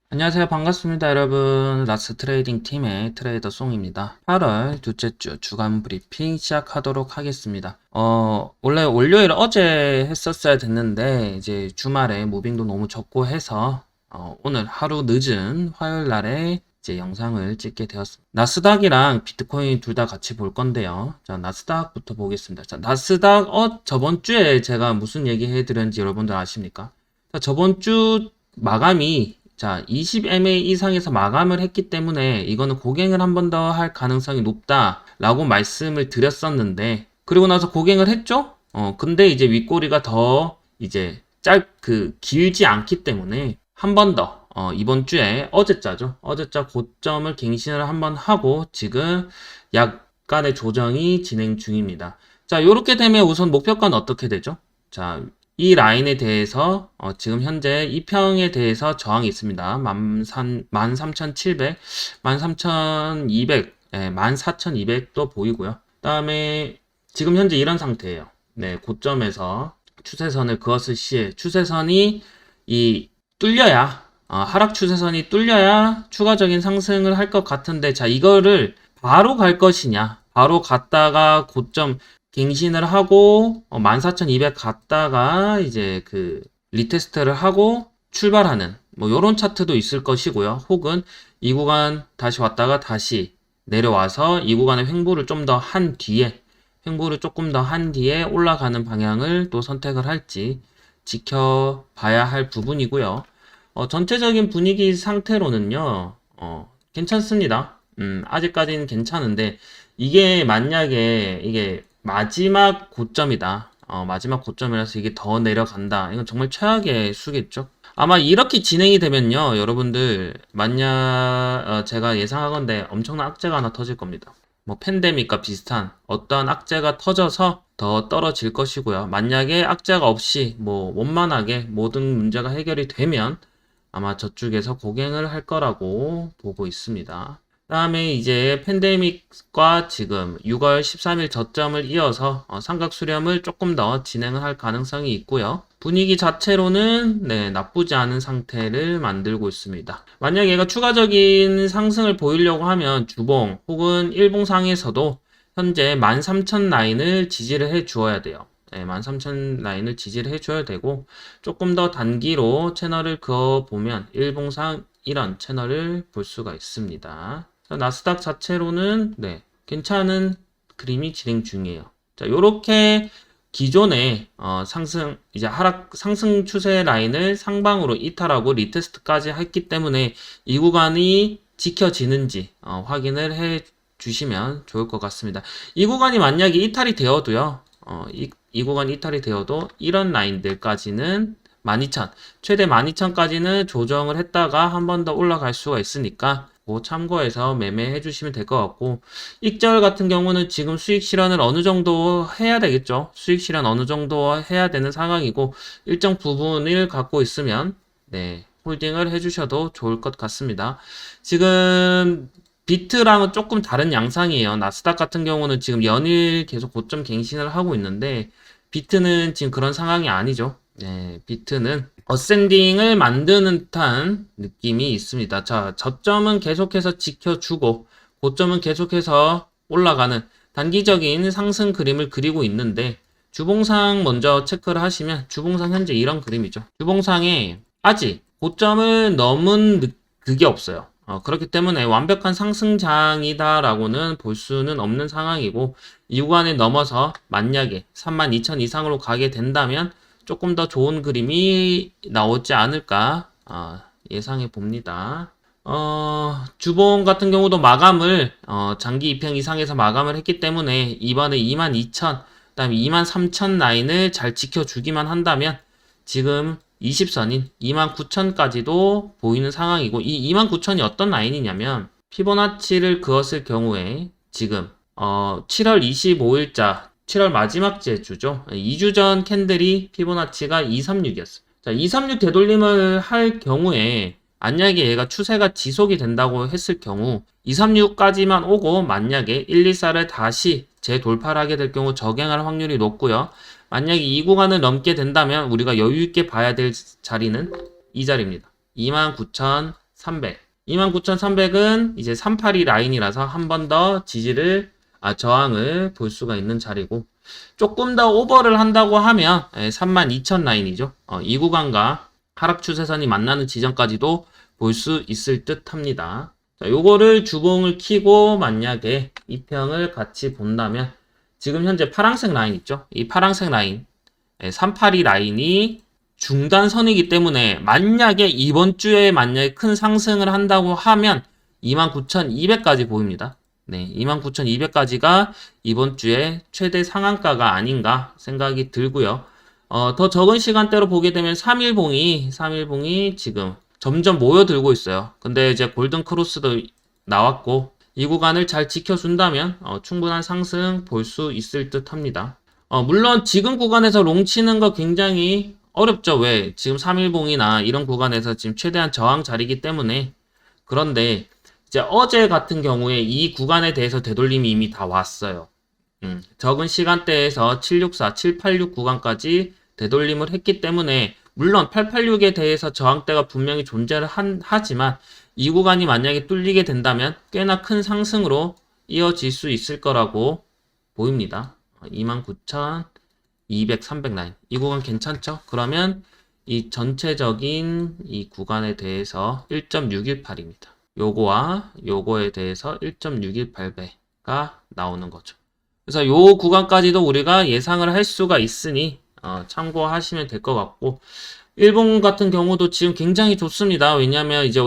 안녕하세요. 반갑습니다, 여러분. 라스 트레이딩 팀의 트레이더 송입니다. 8월 둘째 주 주간 브리핑 시작하도록 하겠습니다. 원래 월요일 어제 했었어야 됐는데, 이제 주말에 무빙도 너무 적고 해서, 오늘 하루 늦은 화요일 날에 이제 영상을 찍게 되었습니다. 나스닥이랑 비트코인 둘 다 같이 볼 건데요. 자, 나스닥부터 보겠습니다. 자, 나스닥, 저번 주에 제가 무슨 얘기 해드렸는지 여러분들 아십니까? 자, 저번 주 마감이 20MA 이상에서 마감을 했기 때문에 이거는 고갱을 한 번 더 할 가능성이 높다라고 말씀을 드렸었는데, 그리고 나서 고갱을 했죠? 근데 이제 윗꼬리가 더 이제 길지 않기 때문에 한 번 더, 이번 주에 어제자죠. 어제자 고점을 갱신을 한번 하고 지금 약간의 조정이 진행 중입니다. 자, 요렇게 되면 우선 목표가는 어떻게 되죠? 자, 이 라인에 대해서 지금 현재 이평에 대해서 저항이 있습니다. 13,700, 13,200, 14,200도 보이고요. 그 다음에 지금 현재 이런 상태예요. 네, 고점에서 추세선을 그었을 시에 추세선이 뚫려야 하락 추세선이 뚫려야 추가적인 상승을 할 것 같은데, 자, 이거를 바로 갈 것이냐, 바로 갔다가 고점 갱신을 하고 14,200 갔다가 이제 리테스트를 하고 출발하는 뭐 요런 차트도 있을 것이고요. 혹은 이 구간 다시 왔다가 다시 내려와서 이 구간의 횡보를 좀 더 한 뒤에 조금 더 한 뒤에 올라가는 방향을 또 선택을 할지 지켜봐야 할 부분이고요. 전체적인 분위기 상태로는요, 괜찮습니다. 아직까지는 괜찮은데, 이게 만약에 이게 마지막 고점이다. 마지막 고점이라서 이게 더 내려간다. 이건 정말 최악의 수겠죠. 아마 이렇게 진행이 되면요, 여러분들, 만약, 제가 예상하건대 엄청난 악재가 하나 터질 겁니다. 뭐, 팬데믹과 비슷한 어떠한 악재가 터져서 더 떨어질 것이고요. 만약에 악재가 없이, 뭐, 원만하게 모든 문제가 해결이 되면 아마 저쪽에서 고갱을 할 거라고 보고 있습니다. 다음에 이제 팬데믹과 지금 6월 13일 저점을 이어서 삼각 수렴을 조금 더 진행을 할 가능성이 있고요. 분위기 자체로는 나쁘지 않은 상태를 만들고 있습니다. 만약 얘가 추가적인 상승을 보이려고 하면 주봉 혹은 일봉상에서도 현재 13,000 라인을 지지를 해 주어야 돼요. 13,000 라인을 지지를 해줘야 되고, 조금 더 단기로 채널을 그어보면 일봉상 이런 채널을 볼 수가 있습니다. 자, 나스닥 자체로는 괜찮은 그림이 진행 중이에요. 자, 요렇게 기존의 이제 상승 추세 라인을 상방으로 이탈하고 리테스트까지 했기 때문에 이 구간이 지켜지는지 확인을 해 주시면 좋을 것 같습니다. 이 구간이 만약에 이탈이 되어도요, 이 구간 이탈이 되어도 이런 라인들까지는 12,000, 최대 12,000까지는 조정을 했다가 한 번 더 올라갈 수가 있으니까 그 참고해서 매매해 주시면 될 것 같고, 익절 같은 경우는 지금 수익 실현을 어느 정도 해야 되겠죠. 수익 실현 어느 정도 해야 되는 상황이고, 일정 부분을 갖고 있으면 홀딩을 해 주셔도 좋을 것 같습니다. 지금 비트랑은 조금 다른 양상이에요. 나스닥 같은 경우는 지금 연일 계속 고점 갱신을 하고 있는데, 비트는 지금 그런 상황이 아니죠. 비트는 어센딩을 만드는 듯한 느낌이 있습니다. 자, 저점은 계속해서 지켜주고, 고점은 계속해서 올라가는 단기적인 상승 그림을 그리고 있는데, 주봉상 먼저 체크를 하시면, 주봉상 현재 이런 그림이죠. 주봉상에 아직 고점을 넘은 그게 없어요. 그렇기 때문에 완벽한 상승장이다라고는 볼 수는 없는 상황이고, 이 구간에 넘어서 만약에 32,000 이상으로 가게 된다면 조금 더 좋은 그림이 나오지 않을까 예상해 봅니다. 주봉 같은 경우도 마감을 장기 2평 이상에서 마감을 했기 때문에 이번에 22,000, 그다음에 23,000 라인을 잘 지켜주기만 한다면 지금 20선인 29,000까지도 보이는 상황이고, 이 29,000이 어떤 라인이냐면 피보나치를 그었을 경우에 지금 7월 25일자 7월 마지막 주죠. 2주 전 캔들이 피보나치가 236이었어요. 자, 236 되돌림을 할 경우에 만약에 얘가 추세가 지속이 된다고 했을 경우 236까지만 오고 만약에 124를 다시 재돌파를 하게 될 경우 저갱할 확률이 높고요. 만약에 이 구간을 넘게 된다면 우리가 여유있게 봐야 될 자리는 이 자리입니다. 29,400 29,300. 29,300은 이제 382 라인이라서 한 번 더 저항을 볼 수가 있는 자리고, 조금 더 오버를 한다고 하면 32,000 라인이죠. 이 구간과 하락 추세선이 만나는 지점까지도 볼 수 있을 듯 합니다. 자, 요거를 주봉을 키고 만약에 이평을 같이 본다면, 지금 현재 파란색 라인 있죠? 이 파란색 라인, 382 라인이 중단선이기 때문에 만약에 이번 주에 만약에 큰 상승을 한다고 하면 29,200까지 보입니다. 네, 29,200까지가 이번 주에 최대 상한가가 아닌가 생각이 들고요. 더 적은 시간대로 보게 되면 3일봉이 지금 점점 모여들고 있어요. 근데 이제 골든 크로스도 나왔고, 이 구간을 잘 지켜준다면 충분한 상승 볼 수 있을 듯 합니다. 물론 지금 구간에서 롱 치는 거 굉장히 어렵죠. 왜? 지금 3일봉이나 이런 구간에서 지금 최대한 저항 자리이기 때문에. 그런데 이제 어제 같은 경우에 이 구간에 대해서 되돌림이 이미 다 왔어요. 적은 시간대에서 764, 786 구간까지 되돌림을 했기 때문에, 물론 886에 대해서 저항대가 분명히 존재를 하지만 이 구간이 만약에 뚫리게 된다면 꽤나 큰 상승으로 이어질 수 있을 거라고 보입니다. 29,200, 300 라인. 이 구간 괜찮죠? 그러면 이 전체적인 이 구간에 대해서 1.618입니다. 요거와 요거에 대해서 1.618배가 나오는 거죠. 그래서 요 구간까지도 우리가 예상을 할 수가 있으니 참고하시면 될 것 같고, 일본 같은 경우도 지금 굉장히 좋습니다. 왜냐하면 이제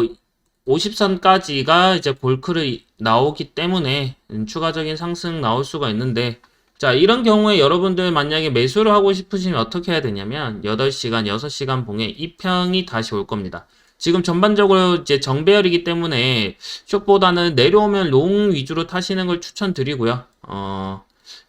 50선까지가 이제 골크를 나오기 때문에 추가적인 상승 나올 수가 있는데, 자, 이런 경우에 여러분들 만약에 매수를 하고 싶으시면 어떻게 해야 되냐면 8시간, 6시간 봉에 이평이 다시 올 겁니다. 지금 전반적으로 이제 정배열이기 때문에 숏보다는 내려오면 롱 위주로 타시는 걸 추천드리고요.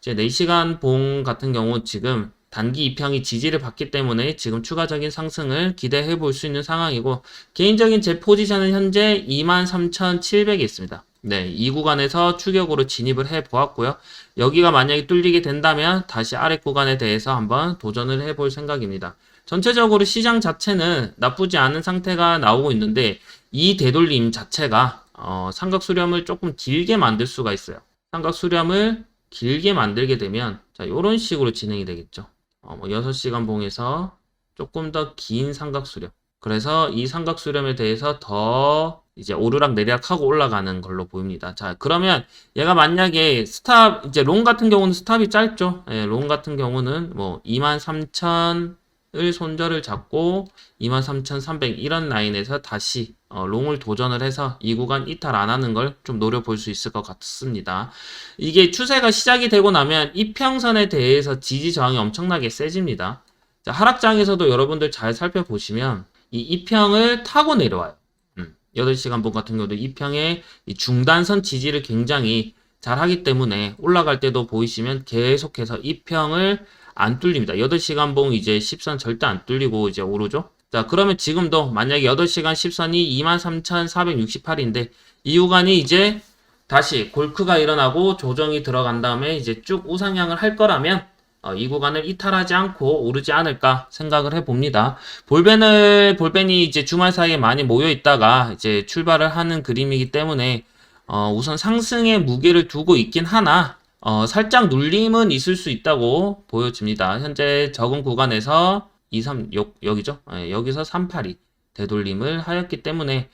이제 4시간 봉 같은 경우 지금 단기 이평이 지지를 받기 때문에 지금 추가적인 상승을 기대해 볼 수 있는 상황이고, 개인적인 제 포지션은 현재 23,700이 있습니다. 네, 이 구간에서 추격으로 진입을 해 보았고요. 여기가 만약에 뚫리게 된다면 다시 아래 구간에 대해서 한번 도전을 해 볼 생각입니다. 전체적으로 시장 자체는 나쁘지 않은 상태가 나오고 있는데, 이 되돌림 자체가 삼각 수렴을 조금 길게 만들 수가 있어요. 삼각 수렴을 길게 만들게 되면 자, 요런 식으로 진행이 되겠죠. 6시간 봉에서 조금 더 긴 삼각 수렴. 그래서 이 삼각 수렴에 대해서 더 이제 오르락 내리락 하고 올라가는 걸로 보입니다. 자, 그러면 얘가 만약에 스탑, 이제 롱 같은 경우는 스탑이 짧죠. 예, 롱 같은 경우는 뭐 23,000을 손절을 잡고 23,300 이런 라인에서 다시 롱을 도전을 해서 이 구간 이탈 안 하는 걸 좀 노려볼 수 있을 것 같습니다. 이게 추세가 시작이 되고 나면 이평선에 대해서 지지 저항이 엄청나게 세집니다. 자, 하락장에서도 여러분들 잘 살펴보시면 이 이평을 타고 내려와요. 8시간 봉 같은 경우도 이평의 이 중단선 지지를 굉장히 잘 하기 때문에 올라갈 때도 보이시면 계속해서 이평을 안 뚫립니다. 8시간 봉 이제 10선 절대 안 뚫리고 이제 오르죠. 자, 그러면 지금도 만약에 8시간 10선이 23,468인데 이 구간이 이제 다시 골크가 일어나고 조정이 들어간 다음에 이제 쭉 우상향을 할 거라면 이 구간을 이탈하지 않고 오르지 않을까 생각을 해봅니다. 볼벤이 이제 주말 사이에 많이 모여 있다가 이제 출발을 하는 그림이기 때문에 우선 상승의 무게를 두고 있긴 하나 살짝 눌림은 있을 수 있다고 보여집니다. 현재 적은 구간에서 여기죠. 여기서 382 되돌림을 하였기 때문에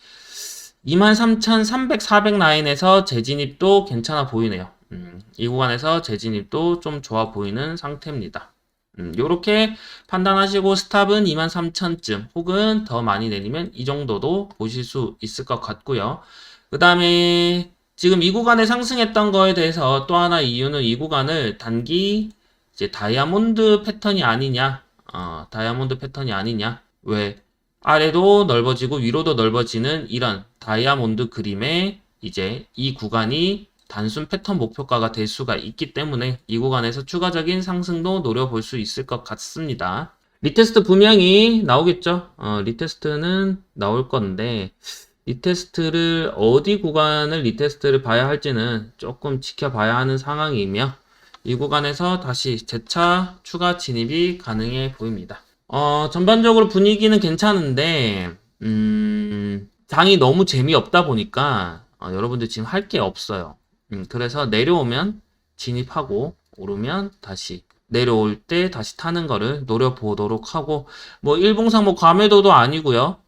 23,300, 400 라인에서 재진입도 괜찮아 보이네요. 이 구간에서 재진입도 좀 좋아 보이는 상태입니다. 요렇게 판단하시고 스탑은 23,000쯤 혹은 더 많이 내리면 이 정도도 보실 수 있을 것 같고요. 그 다음에 지금 이 구간에 상승했던 거에 대해서 또 하나 이유는 이 구간을 단기 이제 다이아몬드 패턴이 아니냐, 왜? 아래도 넓어지고 위로도 넓어지는 이런 다이아몬드 그림에 이제 이 구간이 단순 패턴 목표가가 될 수가 있기 때문에 이 구간에서 추가적인 상승도 노려볼 수 있을 것 같습니다. 리테스트 분명히 나오겠죠. 리테스트는 나올 건데 리테스트를 어디 구간을 리테스트를 봐야 할지는 조금 지켜봐야 하는 상황이며 이 구간에서 다시 재차 추가 진입이 가능해 보입니다. 전반적으로 분위기는 괜찮은데 장이 너무 재미없다 보니까 여러분들 지금 할 게 없어요. 그래서 내려오면 진입하고 오르면 다시 내려올 때 다시 타는 거를 노려보도록 하고 뭐 일봉상 뭐 과매도도 아니고요.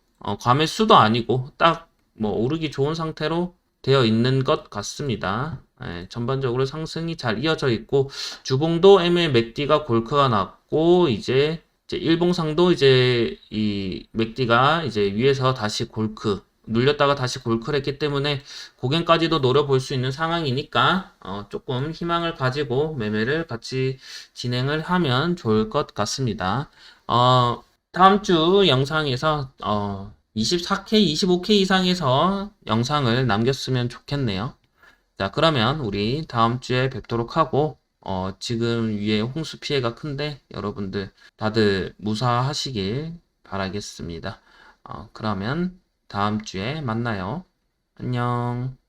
과매수도 아니고 딱 뭐 오르기 좋은 상태로 되어 있는 것 같습니다. 예, 전반적으로 상승이 잘 이어져 있고 주봉도 MA 맥디가 골크가 났고 이제 일봉상도 이제 이 맥디가 이제 위에서 다시 골크 눌렸다가 다시 골크를 했기 때문에 고갱까지도 노려볼 수 있는 상황이니까 조금 희망을 가지고 매매를 같이 진행을 하면 좋을 것 같습니다. 다음 주 영상에서 24K, 25K 이상에서 영상을 남겼으면 좋겠네요. 자, 그러면 우리 다음 주에 뵙도록 하고, 지금 위에 홍수 피해가 큰데, 여러분들 다들 무사하시길 바라겠습니다. 그러면 다음 주에 만나요. 안녕.